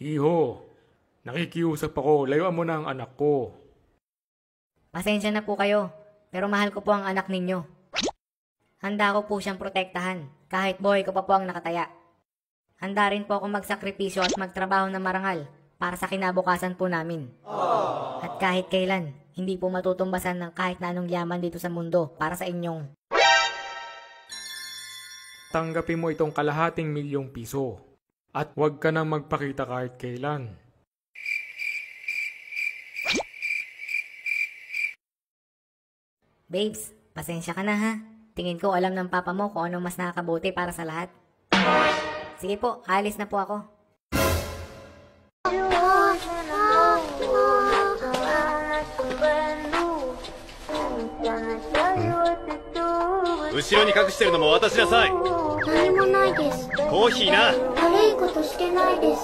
Iho, nakikiusap ako, layuan mo na ang anak ko. Pasensya na po kayo, pero mahal ko po ang anak ninyo. Handa ko po siyang protektahan, kahit buhay ko pa po ang nakataya. Handa rin po akong magsakripisyo at magtrabaho na marangal para sa kinabukasan po namin. At kahit kailan, hindi po matutumbasan ng kahit na anong yaman dito sa mundo para sa inyong. Tanggapin mo itong kalahating milyong piso. At huwag ka nang magpakita kahit kailan. Babes, pasensya ka na ha. Tingin ko alam ng papa mo kung ano mas nakakabuti para sa lahat. Sige po, alis na po ako. Ushiro ni 隠してるのも渡しなさい。何もないです。コーヒーな。悪いことしてないです。